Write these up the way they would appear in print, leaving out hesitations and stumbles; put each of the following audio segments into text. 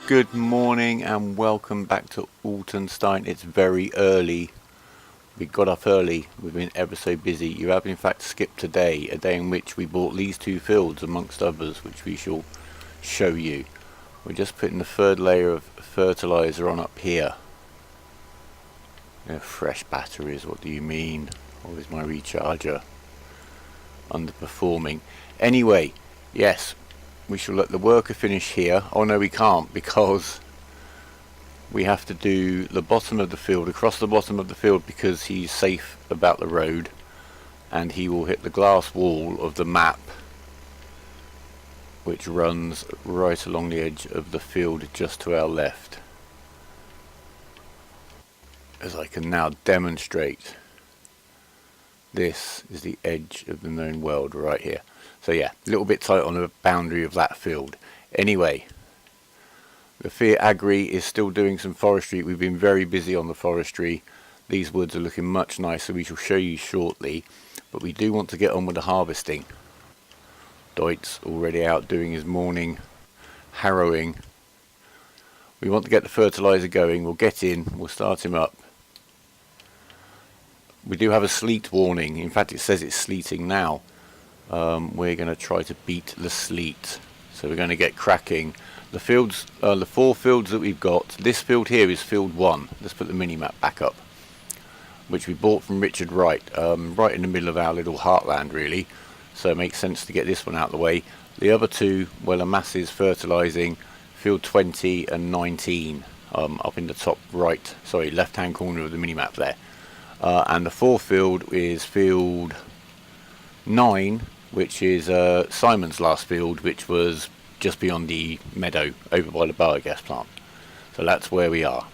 Good morning and welcome back to Altenstein. It's very early. We got up early. We've been ever so busy. You have in fact skipped today, a day in which we bought these two fields amongst others, which we shall show you. We're just putting the third layer of fertilizer on up here. Fresh batteries, what do you mean? Or is my recharger underperforming? Anyway, yes, we shall let the worker finish here. Oh no, we can't, because we have to do the bottom of the field, across the bottom of the field, because he's safe about the road and he will hit the glass wall of the map, which runs right along the edge of the field just to our left, as I can now demonstrate. This is the edge of the known world right here. So yeah, a little bit tight on the boundary of that field. Anyway, the Fiat Agri is still doing some forestry. We've been very busy on the forestry. These woods are looking much nicer. We shall show you shortly. But we do want to get on with the harvesting. Deut's already out doing his morning harrowing. We want to get the fertilizer going. We'll get in. We'll start him up. We do have a sleet warning. In fact, it says it's sleeting now. We're going to try to beat the sleet, so we're going to get cracking. The fields, the four fields that we've got, this field here is field 1. Let's put the mini-map back up, which we bought from Richard Wright, right in the middle of our little heartland really, so it makes sense to get this one out of the way. The other two, well, are Massey's fertilising, field 20 and 19, up in the top right, sorry, left hand corner of the mini-map there. And the fourth field is field 9, which is Simon's last field, which was just beyond the meadow over by the biogas plant. So that's where we are.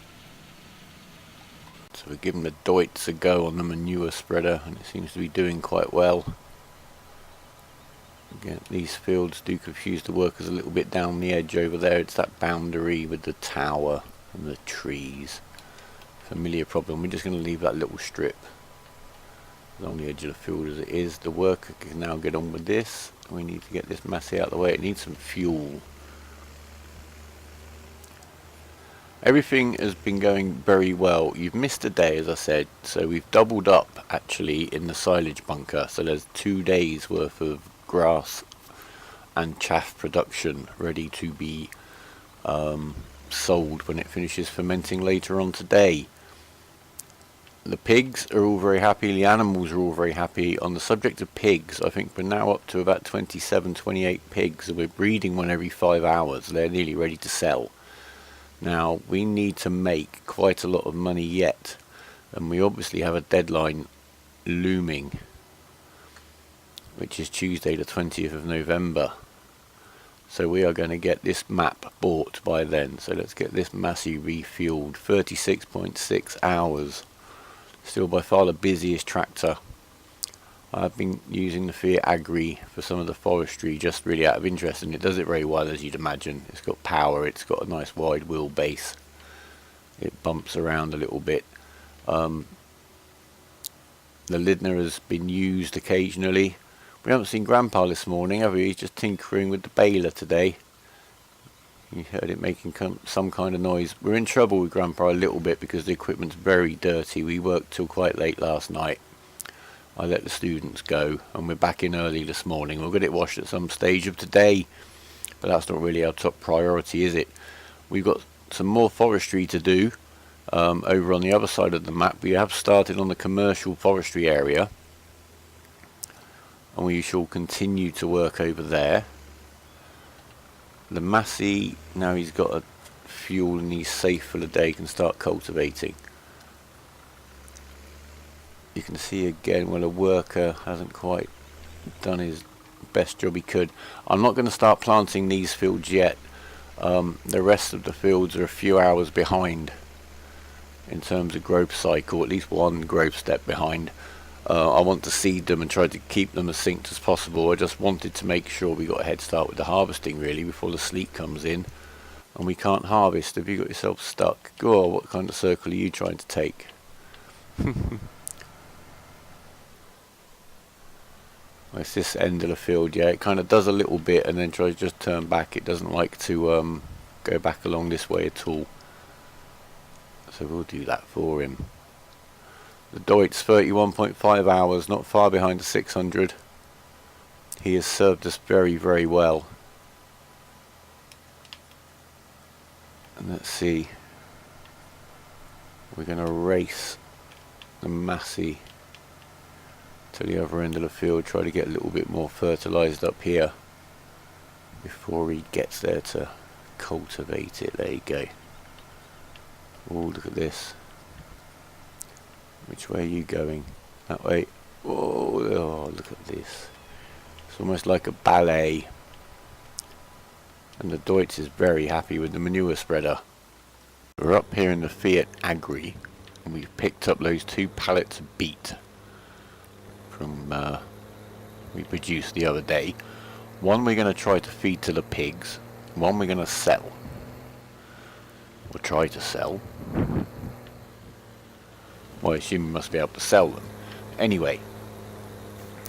So we're giving the Deutz a go on the manure spreader, and it seems to be doing quite well. Again, these fields do confuse the workers a little bit down the edge over there. It's that boundary with the tower and the trees. Familiar problem. We're just going to leave that little strip along the edge of the field as it is. The worker can now get on with this. We need to get this Massey out of the way. It needs some fuel. Everything has been going very well. You've missed a day, as I said, so we've doubled up actually in the silage bunker. So there's 2 days worth of grass and chaff production ready to be sold when it finishes fermenting later on today. The pigs are all very happy, the animals are all very happy. On the subject of pigs, I think we're now up to about 27, 28 pigs, and we're breeding one every 5 hours. They're nearly ready to sell. Now, we need to make quite a lot of money yet, and we obviously have a deadline looming, which is Tuesday the 20th of November. So we are going to get this map bought by then. So let's get this Massey refueled. 36.6 hours. Still by far the busiest tractor. I've been using the Fiat Agri for some of the forestry just really out of interest, and it does it very well, as you'd imagine. It's got power, it's got a nice wide wheelbase. It bumps around a little bit. The Lidner has been used occasionally. We haven't seen Grandpa this morning, have we? He's just tinkering with the baler today. You heard it making some kind of noise. We're in trouble with Grandpa a little bit because the equipment's very dirty. We worked till quite late last night. I let the students go, and we're back in early this morning. We'll get it washed at some stage of today, but that's not really our top priority, is it? We've got some more forestry to do over on the other side of the map. We have started on the commercial forestry area, and we shall continue to work over there. The Massey, now he's got a fuel and he's safe for the day, can start cultivating. You can see again, well, a worker hasn't quite done his best job he could. I'm not going to start planting these fields yet. The rest of the fields are a few hours behind in terms of growth cycle, at least one growth step behind. I want to seed them and try to keep them as synced as possible. I just wanted to make sure we got a head start with the harvesting really before the sleet comes in and we can't harvest. Have you got yourself stuck? Go on, what kind of circle are you trying to take? It's this end of the field, yeah, it kind of does a little bit and then tries to just turn back. It doesn't like to go back along this way at all. So we'll do that for him. The Deutz 31.5 hours, not far behind the 600. He has served us very, very well. And let's see. We're going to race the Massey to the other end of the field, try to get a little bit more fertilised up here before he gets there to cultivate it. There you go. Oh, look at this. Which way are you going? That way. Oh, look at this. It's almost like a ballet. And the Deutz is very happy with the manure spreader. We're up here in the Fiat Agri, and we've picked up those 2 pallets of beet from we produced the other day. One we're going to try to feed to the pigs, one we're going to sell. Or try to sell. Well, I assume we must be able to sell them. Anyway,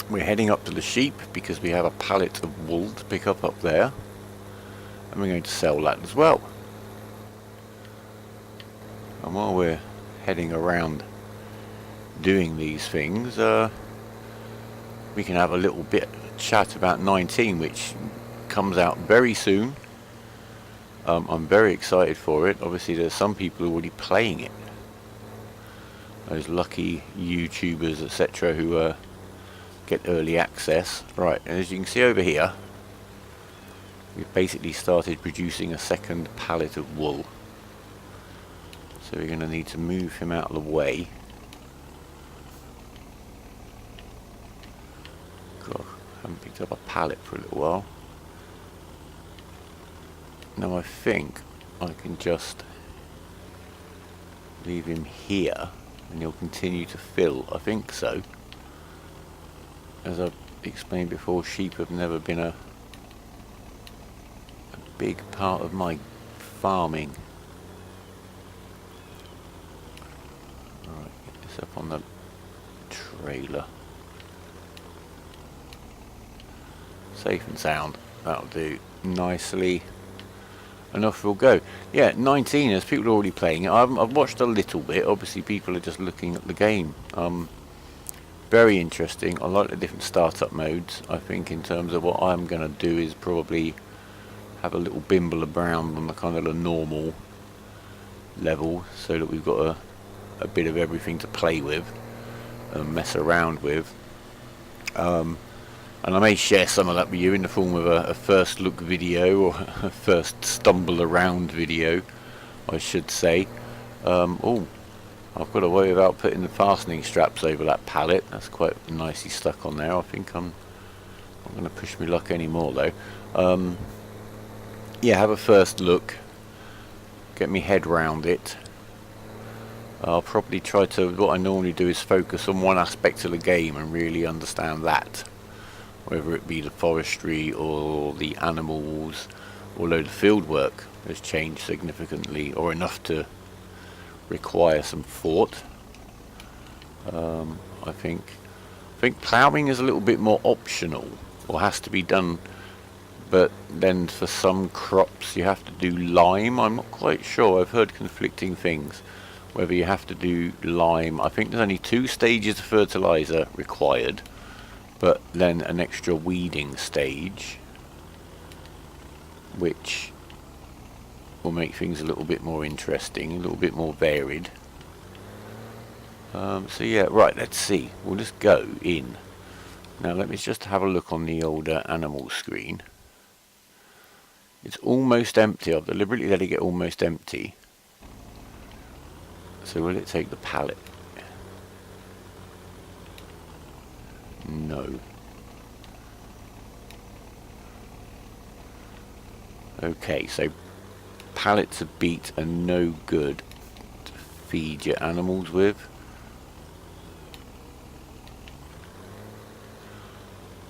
we're heading up to the sheep because we have a pallet of wool to pick up there. And we're going to sell that as well. And while we're heading around doing these things, we can have a little bit of a chat about 19, which comes out very soon. I'm very excited for it. Obviously there's some people already playing it. Those lucky YouTubers, etc., who get early access. Right, and as you can see over here, we've basically started producing a second pallet of wool. So we're going to need to move him out of the way. God, I haven't picked up a pallet for a little while. Now I think I can just leave him here and he'll continue to fill. I think so. As I've explained before, sheep have never been a big part of my farming. Alright, get this up on the trailer. Safe and sound. That'll do nicely. And off we'll go. Yeah, 19, there's people already playing it. I've watched a little bit. Obviously people are just looking at the game. Very interesting. I like the different startup modes. I think in terms of what I'm going to do is probably have a little bimble around on the kind of the normal level, so that we've got a bit of everything to play with and mess around with. And I may share some of that with you in the form of a first look video, or a first stumble around video, I should say. Oh, I've got away without putting the fastening straps over that pallet. That's quite nicely stuck on there. I think I'm not going to push my luck anymore though. Yeah, have a first look, get me head round it. I'll probably try to, what I normally do is focus on one aspect of the game and really understand that. Whether it be the forestry or the animals, although the field work has changed significantly, or enough to require some thought. I think ploughing is a little bit more optional, or has to be done, but then for some crops you have to do lime. I'm not quite sure, I've heard conflicting things whether you have to do lime. I think there's only 2 stages of fertilizer required, but then an extra weeding stage, which will make things a little bit more interesting, a little bit more varied. So yeah, right, let's see. We'll just go in. Now let me just have a look on the older animal screen. It's almost empty. I've deliberately let it get almost empty. So will it take the pallet? No. Okay, so pallets of beet are no good to feed your animals with.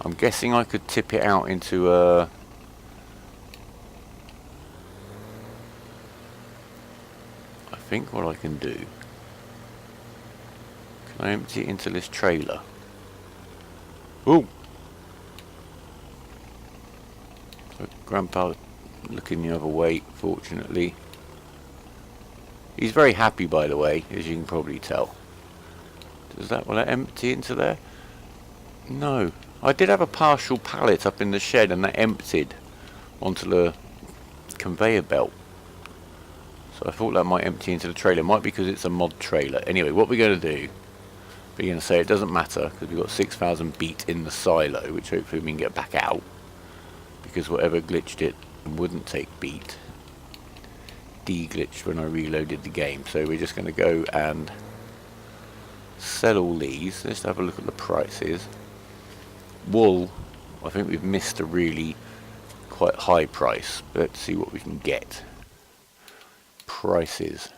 I'm guessing I could tip it out into a... I think what I can do... Can I empty it into this trailer? Ooh! So Grandpa looking the other way, fortunately. He's very happy, by the way, as you can probably tell. Does that want to empty into there? No. I did have a partial pallet up in the shed and that emptied onto the conveyor belt. So I thought that might empty into the trailer. Might be because it's a mod trailer. Anyway, what we're going to do, we're going to say it doesn't matter because we've got 6,000 beat in the silo, which hopefully we can get back out. Because whatever glitched it wouldn't take beat. De-glitched when I reloaded the game. So we're just going to go and sell all these. Let's have a look at the prices. Wool, I think we've missed a really quite high price. Let's see what we can get. Prices.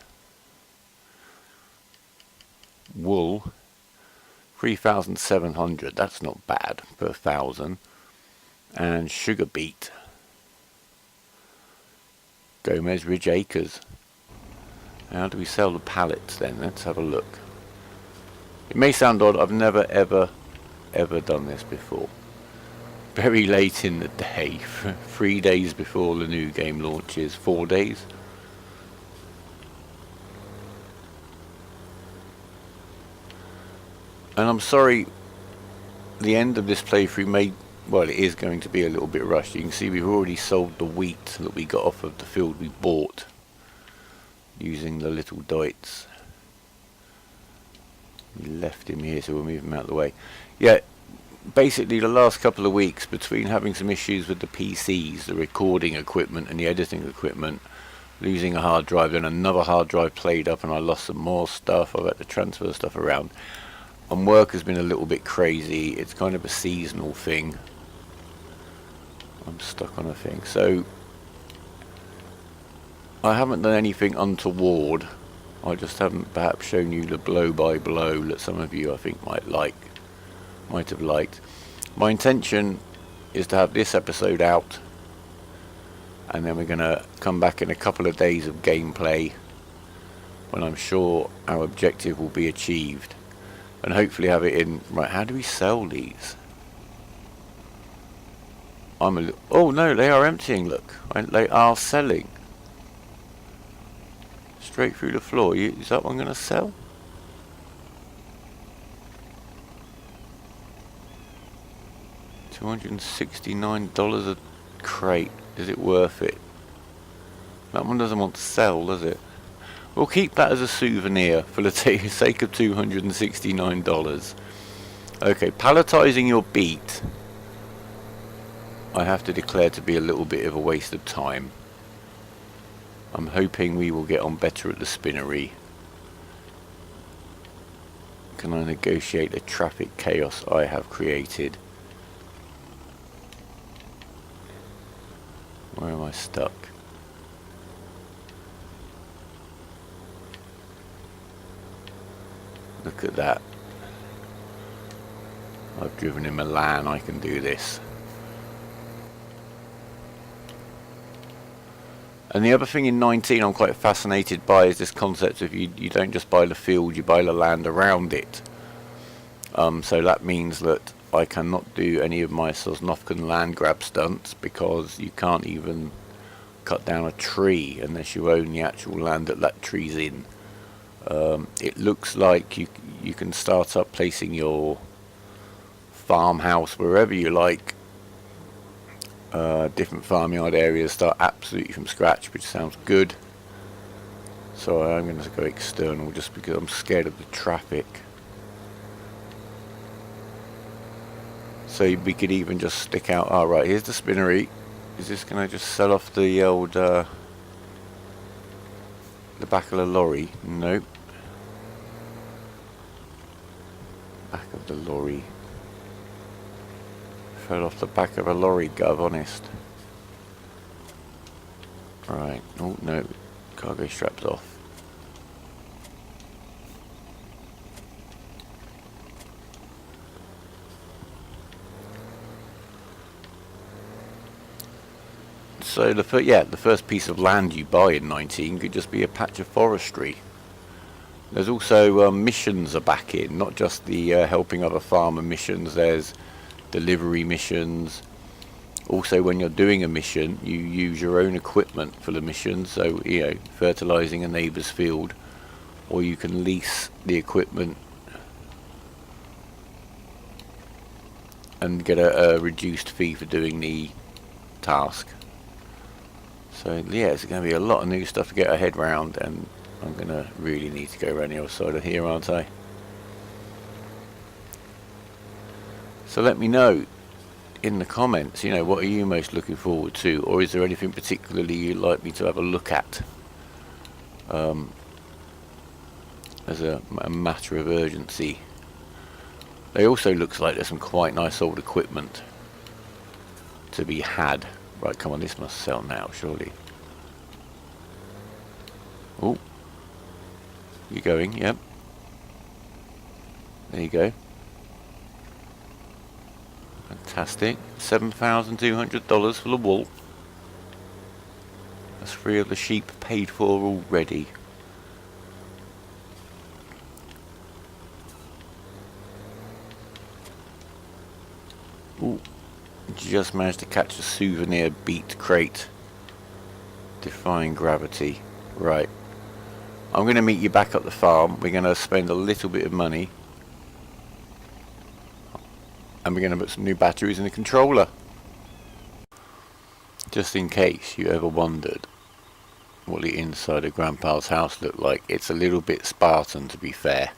Wool, 3,700. That's not bad per 1,000. And sugar beet. Gomez Ridge Acres. How do we sell the pallets then? Let's have a look. It may sound odd. I've never ever done this before. Very late in the day. 3 days before the new game launches. 4 days. And I'm sorry, the end of this playthrough may, well, it is going to be a little bit rushed. You can see we've already sold the wheat that we got off of the field we bought using the little doits. We left him here, so we'll move him out of the way. Yeah, basically the last couple of weeks, between having some issues with the PCs, the recording equipment and the editing equipment, losing a hard drive, then another hard drive played up and I lost some more stuff. I've had to transfer stuff around. And work has been a little bit crazy. It's kind of a seasonal thing. I'm stuck on a thing. So I haven't done anything untoward. I just haven't perhaps shown you the blow by blow that some of you I think might have liked. My intention is to have this episode out, and then we're gonna come back in a couple of days of gameplay when I'm sure our objective will be achieved. And hopefully have it in. Right, how do we sell these? Oh no, they are emptying, look. They are selling. Straight through the floor. Is that one going to sell? $269 a crate. Is it worth it? That one doesn't want to sell, does it? We'll keep that as a souvenir for the sake of $269. Okay, palletizing your beet, I have to declare to be a little bit of a waste of time. I'm hoping we will get on better at the spinnery. Can I negotiate the traffic chaos I have created? Where am I stuck? Look at that. I've driven in Milan, I can do this. And the other thing in 19 I'm quite fascinated by is this concept of you don't just buy the field, you buy the land around it. So that means that I cannot do any of my Sosnovkan land grab stunts because you can't even cut down a tree unless you own the actual land that tree's in. It looks like you can start up placing your farmhouse wherever you like. Different farmyard areas start absolutely from scratch, which sounds good. So I'm going to go external just because I'm scared of the traffic. So we could even just stick out. Oh, right, here's the spinnery. Is this going to just sell off the old the back of the lorry? Nope. Back of the lorry. Fell off the back of a lorry, gov, honest. Right. Oh no, cargo straps off. So the first piece of land you buy in 19 could just be a patch of forestry. There's also missions are back in, not just the helping other farmer missions. There's delivery missions, Also, when you're doing a mission, you use your own equipment for the mission, so fertilizing a neighbour's field, or you can lease the equipment and get a reduced fee for doing the task. So yeah, it's going to be a lot of new stuff to get our head round, and I'm going to really need to go around the other side of here, aren't I? So let me know in the comments, what are you most looking forward to, or is there anything particularly you'd like me to have a look at as a matter of urgency. They also looks like there's some quite nice old equipment to be had. Right, come on, this must sell now, surely. Oh, you going? Yep. There you go. Fantastic. $7,200 for the wool. That's 3 of the sheep paid for already. Ooh, just managed to catch a souvenir beat crate. Defying gravity. Right. I'm going to meet you back at the farm. We're going to spend a little bit of money. And we're going to put some new batteries in the controller. Just in case you ever wondered what the inside of Grandpa's house looked like. It's a little bit Spartan, to be fair.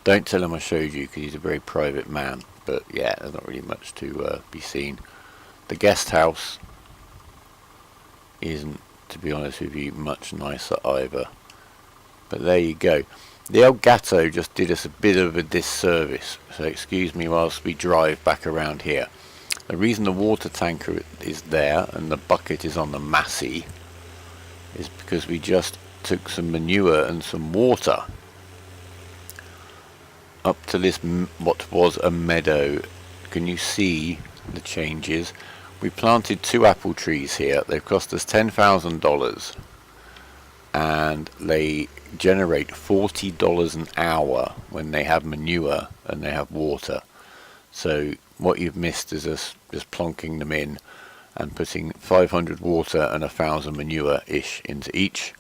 Don't tell him I showed you, because he's a very private man. But yeah, there's not really much to be seen. The guest house isn't, to be honest with you, much nicer either. But there you go. The Elgato just did us a bit of a disservice, so excuse me whilst we drive back around here. The reason the water tanker is there and the bucket is on the Massey is because we just took some manure and some water up to this what was a meadow. Can you see the changes? We planted 2 apple trees here. They've cost us $10,000 and they generate $40 an hour when they have manure and they have water. So what you've missed is us just plonking them in and putting 500 water and 1,000 manure ish into each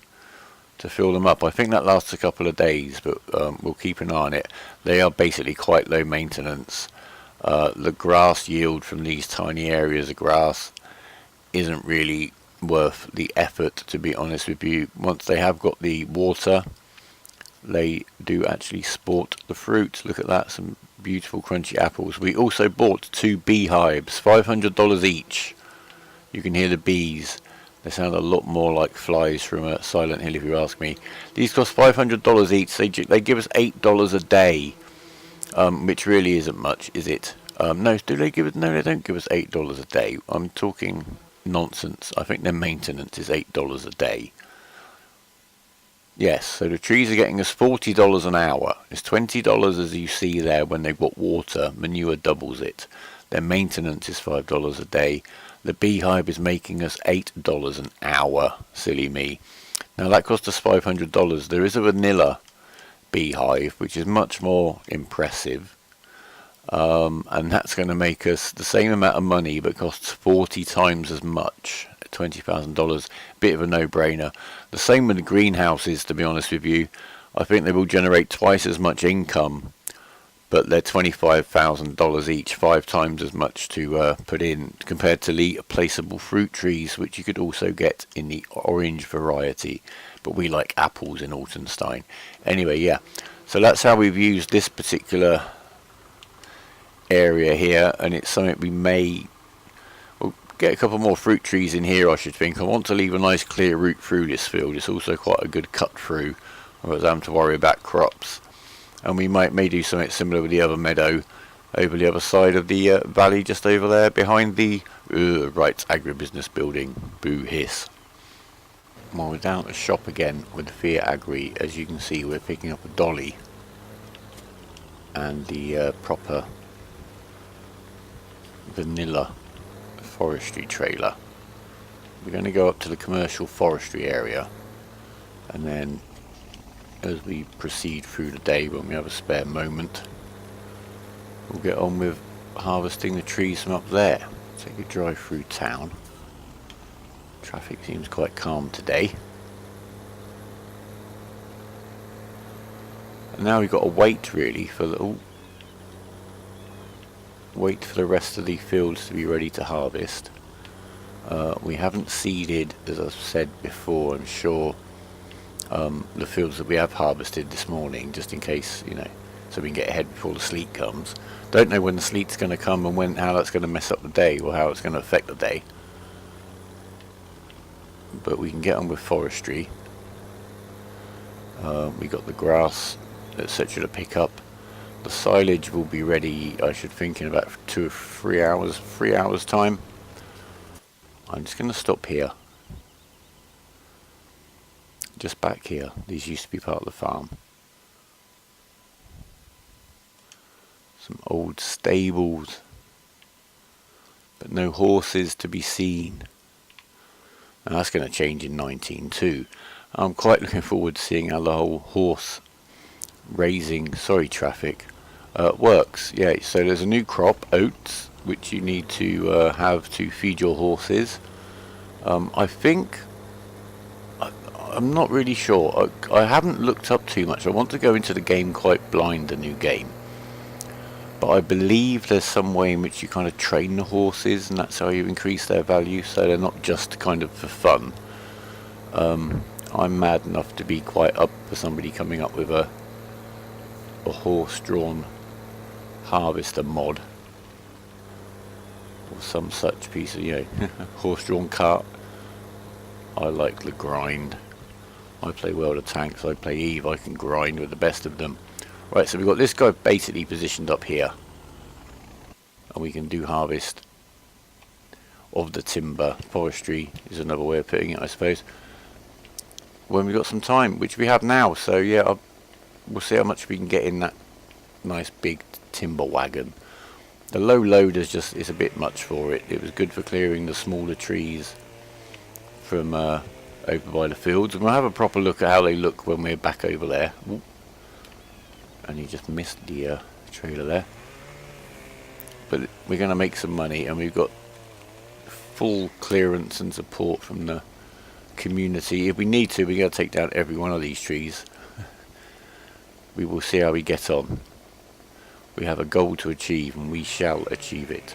to fill them up. I think that lasts a couple of days, but we'll keep an eye on it. They are basically quite low maintenance. The grass yield from these tiny areas of grass isn't really worth the effort, to be honest with you. Once they have got the water, they do actually sport the fruit. Look at that, some beautiful crunchy apples. We also bought 2 beehives, $500 each. You can hear the bees. They sound a lot more like flies from Silent Hill, if you ask me. These cost $500 each. They give us $8 a day, which really isn't much, is it? No, do they give it? No, they don't give us $8 a day. I'm talking nonsense. I think their maintenance is $8 a day. Yes, so the trees are getting us $40 an hour. It's $20 as you see there when they've got water. Manure doubles it. Their maintenance is $5 a day. The beehive is making us $8 an hour. Silly me. Now that cost us $500. There is a vanilla beehive which is much more impressive. And that's going to make us the same amount of money but costs 40 times as much, $20,000. Bit of a no-brainer. The same with the greenhouses, to be honest with you. I think they will generate twice as much income, but they're $25,000 each, 5 times as much to put in compared to the placeable fruit trees, which you could also get in the orange variety. But we like apples in Altenstein. Anyway, yeah. So that's how we've used this particular area here, and it's something we may get a couple more fruit trees in here, I should think. I want to leave a nice clear route through this field. It's also quite a good cut through, without having to worry about crops. And we may do something similar with the other meadow over the other side of the valley, just over there behind the right agribusiness building. Boo hiss. Well, we're down at the shop again with the Fiat Agri. As you can see, we're picking up a dolly and the proper vanilla forestry trailer. We're going to go up to the commercial forestry area, and then as we proceed through the day, when we have a spare moment, we'll get on with harvesting the trees from up there. Take a drive through town. Traffic seems quite calm today. And now we've got to wait really for the wait for the rest of the fields to be ready to harvest. We haven't seeded, as I've said before, I'm sure, the fields that we have harvested this morning, just in case, you know, so we can get ahead before the sleet comes. Don't know when the sleet's going to come and how that's going to mess up the day or how it's going to affect the day. But we can get on with forestry. We got the grass, etc. to pick up. The silage will be ready, I should think, in about 2 or 3 hours, 3 hours time. I'm just going to stop here. Just back here. These used to be part of the farm. Some old stables, but no horses to be seen. And that's going to change in 19 too. I'm quite looking forward to seeing how the whole horse raising, traffic works. Yeah, so there's a new crop, oats, which you need to have to feed your horses. I think, I'm not really sure. I haven't looked up too much. I want to go into the game quite blind, the new game. But I believe there's some way in which you kind of train the horses, and that's how you increase their value, so they're not just kind of for fun. I'm mad enough to be quite up for somebody coming up with a horse-drawn harvester mod, or some such piece of, you know, horse-drawn cart. I like the grind. I play World of Tanks, I play Eve, I can grind with the best of them. Right, so we've got this guy basically positioned up here, and we can do harvest of the timber. Forestry is another way of putting it, I suppose, when we've got some time, which we have now. So yeah, we'll see how much we can get in that nice big timber wagon. The low loader is a bit much for it. It was good for clearing the smaller trees from over by the fields, and we'll have a proper look at how they look when we're back over there. Ooh. And you just missed the trailer there. But we're going to make some money, and we've got full clearance and support from the community. If we need to, we're going to take down every one of these trees. We will see how we get on. We have a goal to achieve, and we shall achieve it.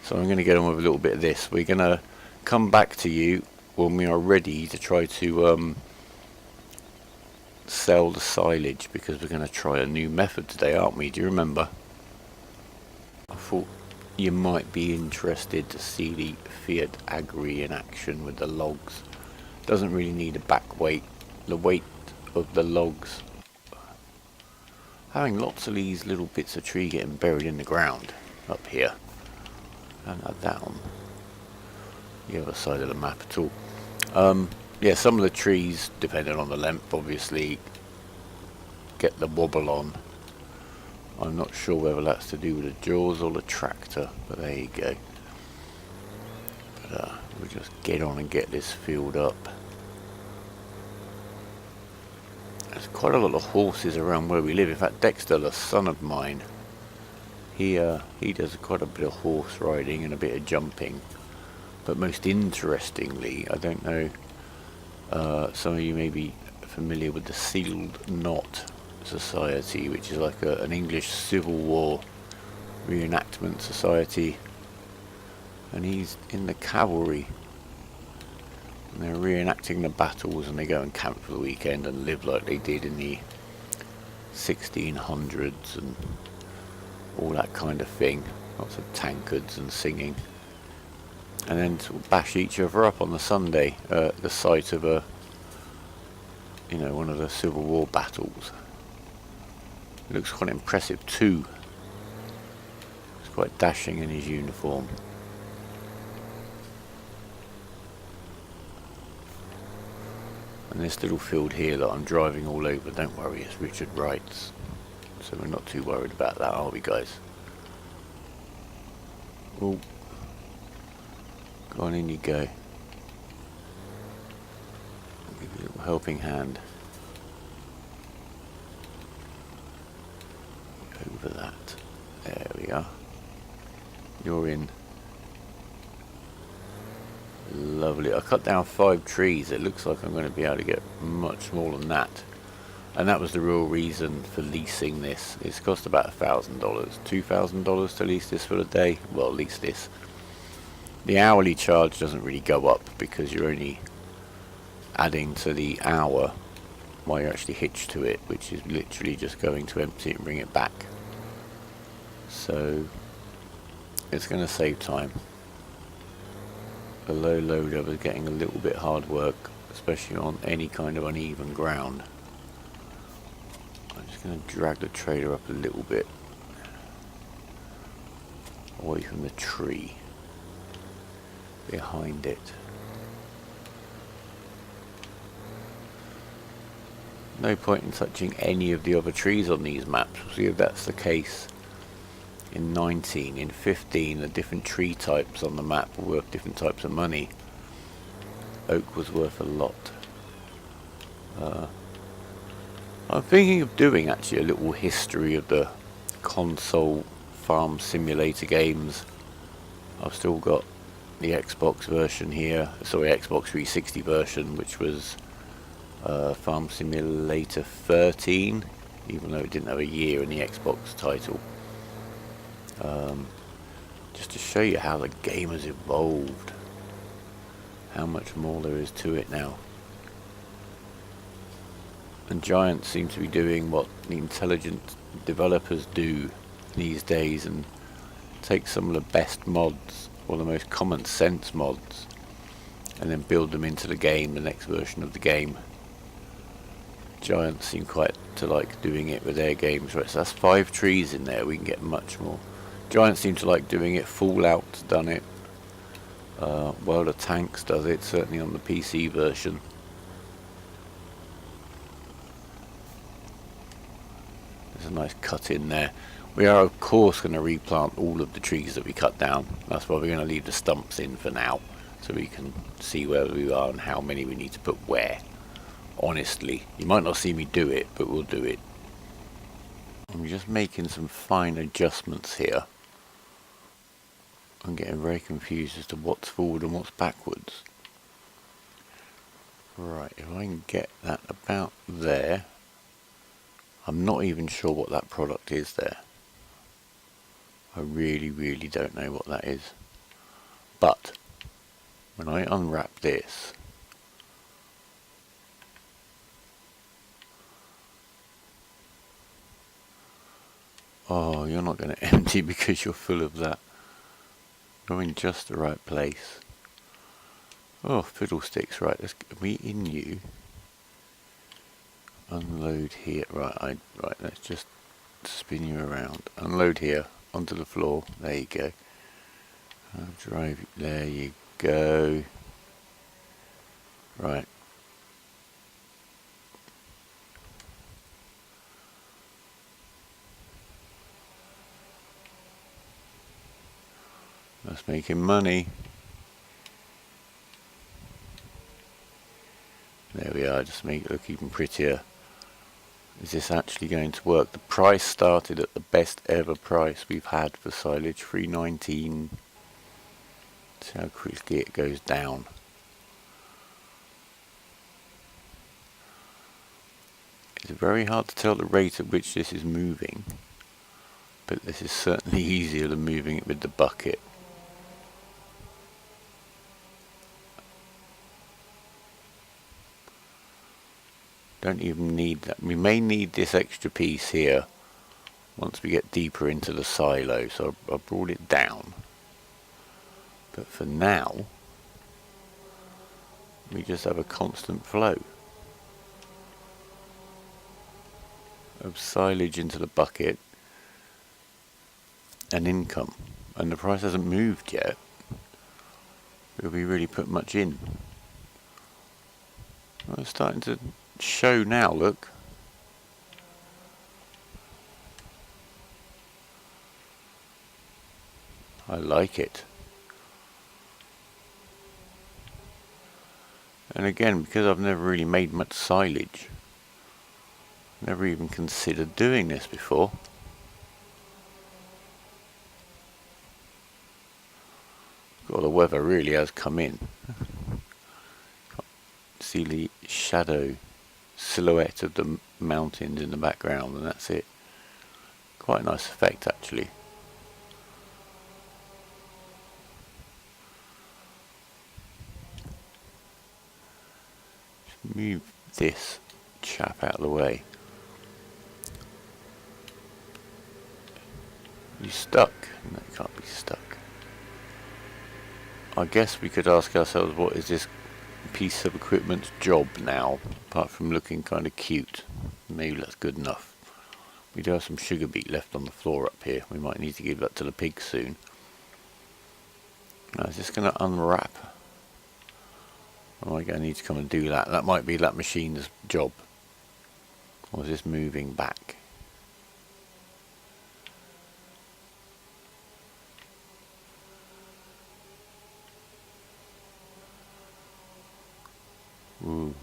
So I'm going to get on with a little bit of this. We're going to come back to you when we are ready to try to sell the silage, because we're going to try a new method today, aren't we? Do you remember? I thought you might be interested to see the Fiat Agri in action with the logs. Doesn't really need a back weight. The weight of the logs, having lots of these little bits of tree getting buried in the ground up here. I don't have that on the other side of the map at all. Yeah, some of the trees, depending on the length, obviously get the wobble on. I'm not sure whether that's to do with the jaws or the tractor, but there you go. But we'll just get on and get this filled up. There's quite a lot of horses around where we live. In fact, Dexter, the son of mine, he does quite a bit of horse riding and a bit of jumping. But most interestingly, I don't know, some of you may be familiar with the Sealed Knot Society, which is like an English Civil War reenactment society, and he's in the cavalry, and they're reenacting the battles, and they go and camp for the weekend and live like they did in the 1600s and all that kind of thing. Lots of tankards and singing, and then sort of bash each other up on the Sunday at the site of one of the Civil War battles. It looks quite impressive too. He's quite dashing in his uniform. And this little field here that I'm driving all over, don't worry, it's Richard Wright's. So we're not too worried about that, are we, guys? Oh, go on, in you go. I'll give you a little helping hand. Over that. There we are. You're in have a look. I cut down 5 trees. It looks like I'm going to be able to get much more than that. And that was the real reason for leasing this. It's cost about $1,000, $2,000 to lease this for a day. Well, lease this. The hourly charge doesn't really go up because you're only adding to the hour while you're actually hitched to it, which is literally just going to empty it and bring it back. So it's going to save time. The low loader was getting a little bit hard work, especially on any kind of uneven ground. I'm just going to drag the trailer up a little bit away from the tree behind it. No point in touching any of the other trees on these maps. We'll see if that's the case in 19. In 15, the different tree types on the map were worth different types of money. Oak was worth a lot. I'm thinking of doing actually a little history of the console farm simulator games. I've still got the Xbox version here, sorry, Xbox 360 version, which was Farm Simulator 13, even though it didn't have a year in the Xbox title. Just to show you how the game has evolved, how much more there is to it now. And Giant seems to be doing what the intelligent developers do these days and take some of the best mods, or the most common sense mods, and then build them into the game, the next version of the game. Giant seem quite to like doing it with their games, right? So that's 5 trees in there, we can get much more. Giant seem to like doing it, Fallout's done it, World of Tanks does it, certainly on the PC version. There's a nice cut in there. We are of course going to replant all of the trees that we cut down. That's why we're going to leave the stumps in for now, so we can see where we are and how many we need to put where. Honestly, you might not see me do it, but we'll do it. I'm just making some fine adjustments here. I'm getting very confused as to what's forward and what's backwards. Right, if I can get that about there. I'm not even sure what that product is there. I really don't know what that is. But when I unwrap this, oh, you're not going to empty because you're full of that. You're in just the right place. Oh, fiddlesticks, right, let's get me in you. Unload here, right, let's just spin you around. Unload here, onto the floor, there you go. I'll drive you, there you go. Right. That's making money. There we are, just make it look even prettier. Is this actually going to work? The price started at the best ever price we've had for silage, $3.19. See how quickly it goes down. It's very hard to tell the rate at which this is moving, but this is certainly easier than moving it with the bucket. Don't even need that. We may need this extra piece here once we get deeper into the silo, so I brought it down. But for now, we just have a constant flow of silage into the bucket and income. And the price hasn't moved yet. Will we really put much in? Well, it's starting to show now, look. I like it. And again, because I've never really made much silage, never even considered doing this before. God, the weather really has come in. see the shadow silhouette of the mountains in the background, and that's it. Quite a nice effect actually. Just move this chap out of the way. You stuck? No, you can't be stuck. I guess we could ask ourselves, what is this piece of equipment's job now, apart from looking kind of cute? Maybe that's good enough. We do have some sugar beet left on the floor up here. We might need to give that to the pigs soon. Now, is this going to unwrap? Am I going to need to come and do that? That might be that machine's job. Or is this moving back? Ooh.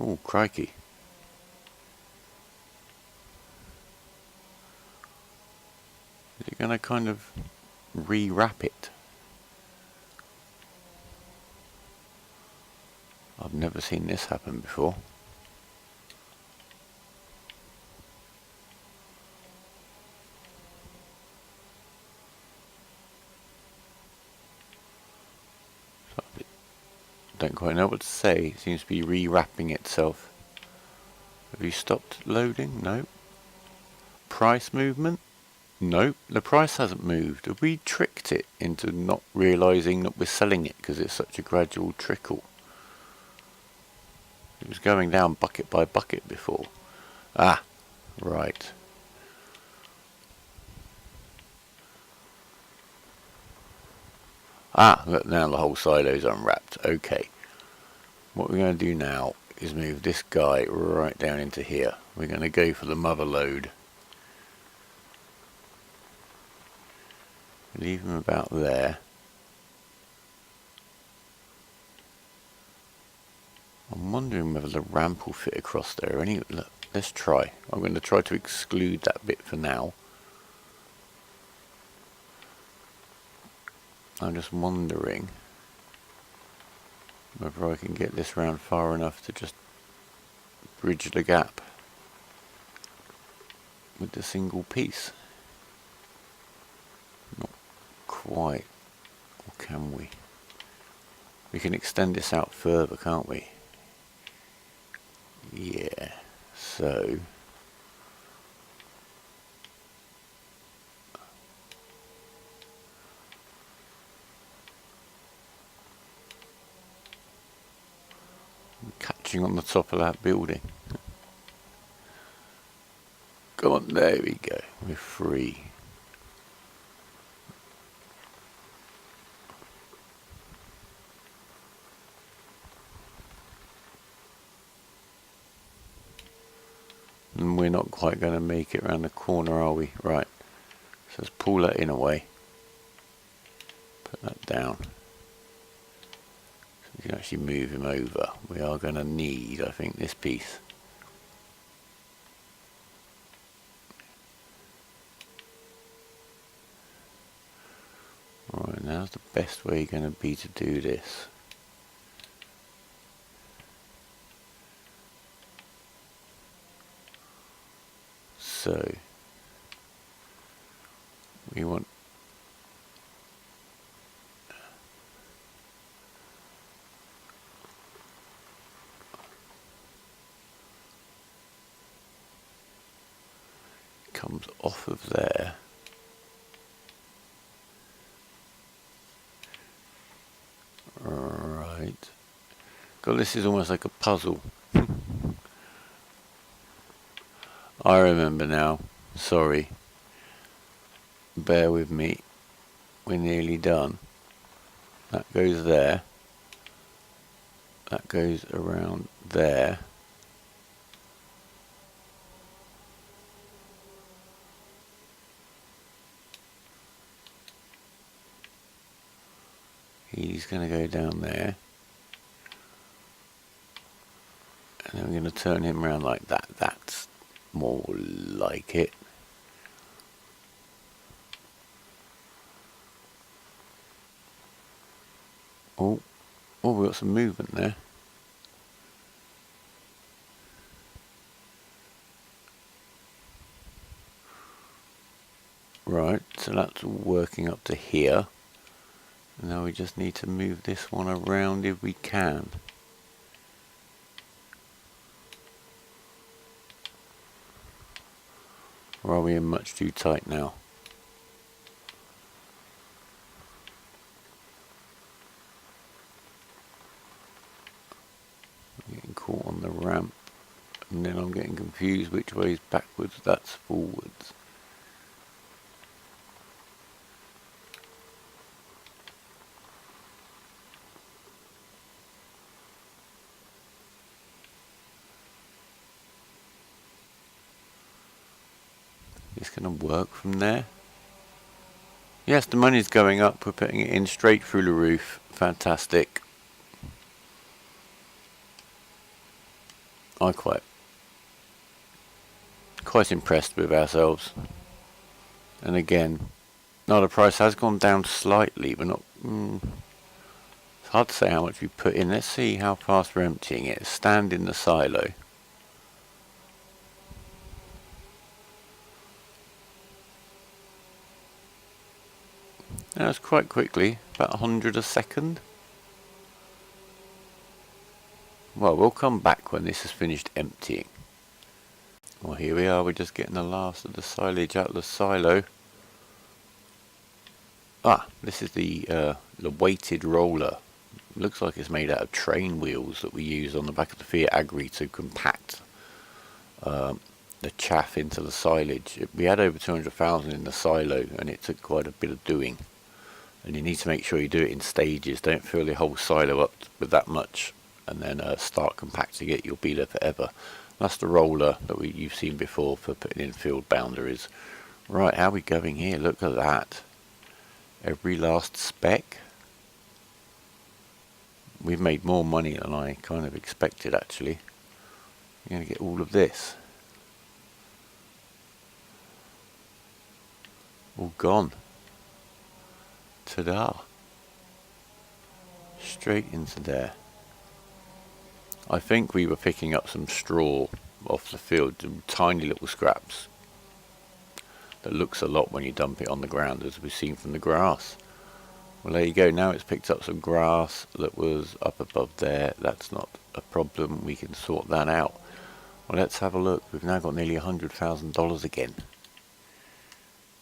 Oh, crikey. Is it going to kind of re-wrap it? I've never seen this happen before. Don't quite know what to say. It seems to be re-wrapping itself. Have you stopped loading? No. Price movement? No. The price hasn't moved. Have we tricked it into not realising that we're selling it because it's such a gradual trickle? It was going down bucket by bucket before. Ah, right. Ah, look, now the whole silo's unwrapped. Okay. What we're going to do now is move this guy right down into here. We're going to go for the mother load. Leave him about there. I'm wondering whether the ramp will fit across there. Look, let's try. I'm going to try to exclude that bit for now. I'm just wondering whether I can get this round far enough to just bridge the gap with the single piece. Not quite. Or can we? We can extend this out further, can't we? Yeah. So catching on the top of that building. Come on, there we go. We're free. And we're not quite going to make it around the corner, are we? Right. So let's pull that in away. Put that down. So we can actually move him over. We are going to need, I think, this piece. Alright, now's the best way going to be to do this. So we want comes off of there. Right. God, this is almost like a puzzle. I remember now. Sorry. Bear with me. We're nearly done. That goes there. That goes around there. He's going to go down there. And then we're going to turn him around like that. That's more like it. Oh, oh, we got some movement there. Right, so that's working up to here. Now we just need to move this one around if we can. Or are we in much too tight now? I'm getting caught on the ramp, and then I'm getting confused which way is backwards, that's forwards. It's going to work from there. Yes, the money's going up. We're putting it in straight through the roof. Fantastic. I'm quite impressed with ourselves. And again, now the price has gone down slightly, but not. It's hard to say how much we put in. Let's see how fast we're emptying it. Stand in the silo. That's quite quickly, about 100 a second. Well, we'll come back when this is finished emptying. Well, here we are, we're just getting the last of the silage out of the silo. Ah, this is the weighted roller. Looks like it's made out of train wheels that we use on the back of the Fiat Agri to compact the chaff into the silage. We had over 200,000 in the silo, and it took quite a bit of doing. And you need to make sure you do it in stages. Don't fill the whole silo up with that much and then start compacting it. You'll be there forever. That's the roller that you've seen before for putting in field boundaries. Right, how are we going here? Look at that. Every last speck. We've made more money than I kind of expected, actually. You're going to get all of this. All gone. Ta-da. Straight into there. I think we were picking up some straw off the field, tiny little scraps. That looks a lot when you dump it on the ground, as we've seen from the grass. Well, there you go. Now it's picked up some grass that was up above there. That's not a problem. We can sort that out. Well, let's have a look. We've now got nearly $100,000 again.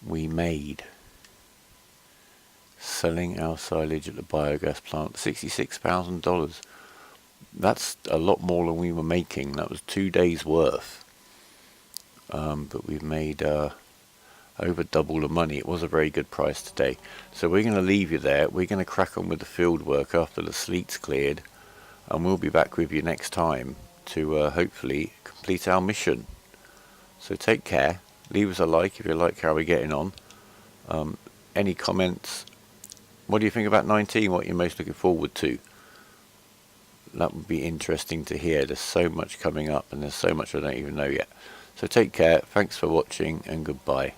We made, selling our silage at the biogas plant, $66,000. That's a lot more than we were making. That was 2 days worth. But we've made over double the money. It was a very good price today. So we're going to leave you there. We're going to crack on with the field work after the sleet's cleared, and we'll be back with you next time to hopefully complete our mission. So take care. Leave us a like if you like how we're getting on. Any comments? What do you think about 19? What you're most looking forward to? That would be interesting to hear. There's so much coming up, and there's so much I don't even know yet. So take care. Thanks for watching, and goodbye.